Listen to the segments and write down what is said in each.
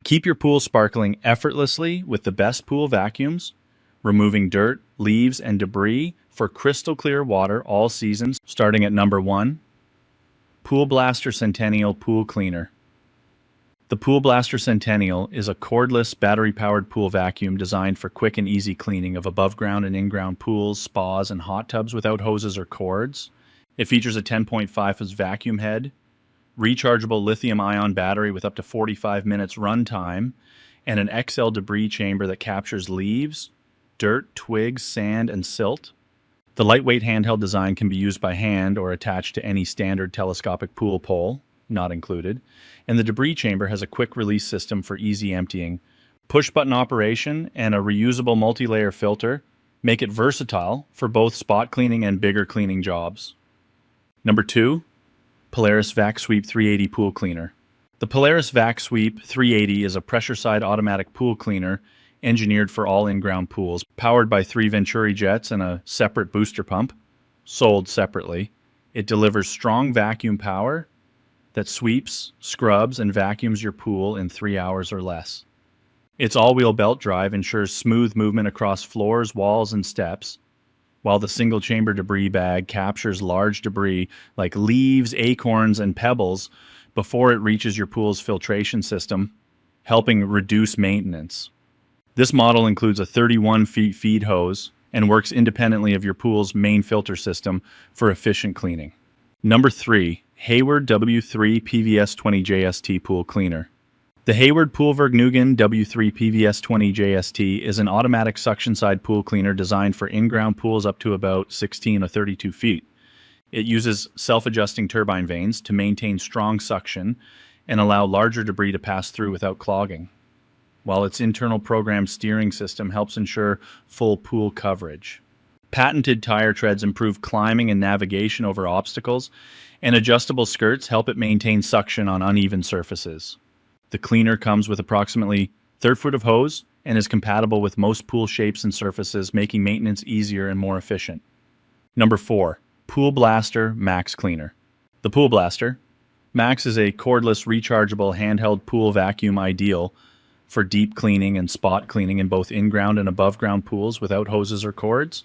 Keep your pool sparkling effortlessly with the best pool vacuums, removing dirt, leaves, and debris for crystal clear water all seasons. Starting at number 1, Pool Blaster Centennial Pool Cleaner. The Pool Blaster Centennial is a cordless, battery-powered pool vacuum designed for quick and easy cleaning of above-ground and in-ground pools, spas, and hot tubs without hoses or cords. It features a 10.5-ounce vacuum head, rechargeable lithium-ion battery with up to 45 minutes runtime, and an XL debris chamber that captures leaves, dirt, twigs, sand, and silt. The lightweight handheld design can be used by hand or attached to any standard telescopic pool pole, not included, and the debris chamber has a quick release system for easy emptying. Push-button operation and a reusable multi-layer filter make it versatile for both spot cleaning and bigger cleaning jobs. Number 2, Polaris Vac-Sweep 380 Pool Cleaner. The Polaris Vac-Sweep 380 is a pressure-side automatic pool cleaner engineered for all in-ground pools, powered by 3 Venturi jets and a separate booster pump, sold separately. It delivers strong vacuum power that sweeps, scrubs, and vacuums your pool in 3 hours or less. Its all-wheel belt drive ensures smooth movement across floors, walls, and steps, while the single-chamber debris bag captures large debris like leaves, acorns, and pebbles before it reaches your pool's filtration system, helping reduce maintenance. This model includes a 31-feet feed hose and works independently of your pool's main filter system for efficient cleaning. Number 3, Hayward W3 PVS20 JST Pool Cleaner. The Hayward Poolvergnügen W3 PVS20 JST is an automatic suction-side pool cleaner designed for in-ground pools up to about 16 or 32 feet. It uses self-adjusting turbine vanes to maintain strong suction and allow larger debris to pass through without clogging, while its internal programmed steering system helps ensure full pool coverage. Patented tire treads improve climbing and navigation over obstacles, and adjustable skirts help it maintain suction on uneven surfaces. The cleaner comes with approximately 1/3 foot of hose and is compatible with most pool shapes and surfaces, making maintenance easier and more efficient. Number 4, Pool Blaster Max Cleaner. The Pool Blaster Max is a cordless, rechargeable handheld pool vacuum ideal for deep cleaning and spot cleaning in both in-ground and above-ground pools without hoses or cords.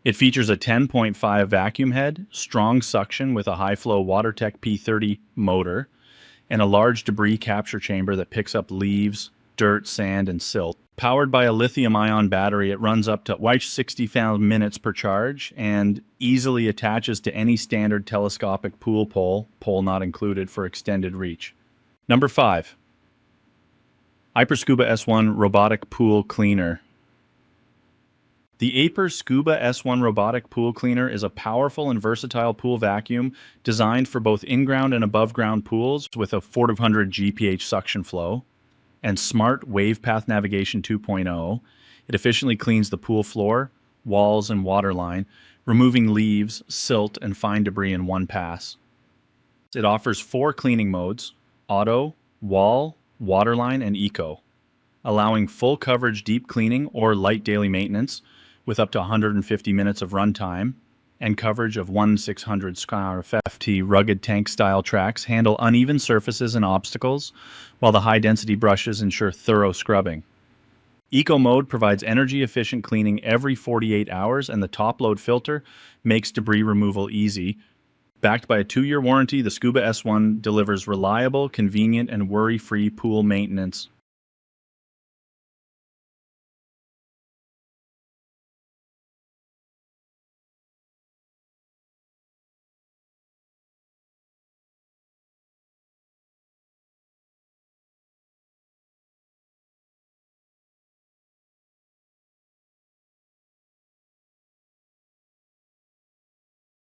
It features a 10.5 vacuum head, strong suction with a high-flow WaterTech P30 motor, and a large debris capture chamber that picks up leaves, dirt, sand, and silt. Powered by a lithium-ion battery, it runs up to 60 minutes per charge and easily attaches to any standard telescopic pool pole not included, for extended reach. Number 5, Aiper Scuba S1 Robotic Pool Cleaner. The Aiper Scuba S1 Robotic Pool Cleaner is a powerful and versatile pool vacuum designed for both in-ground and above-ground pools with a 400 GPH suction flow and smart wave path navigation 2.0. It efficiently cleans the pool floor, walls, and waterline, removing leaves, silt, and fine debris in one pass. It offers 4 cleaning modes: auto, wall, waterline, and eco, allowing full coverage deep cleaning or light daily maintenance with up to 150 minutes of runtime, and coverage of 1/600 FT. Rugged tank-style tracks handle uneven surfaces and obstacles, while the high-density brushes ensure thorough scrubbing. Eco mode provides energy-efficient cleaning every 48 hours, and the top-load filter makes debris removal easy. Backed by a 2-year warranty, the Scuba S1 delivers reliable, convenient, and worry-free pool maintenance.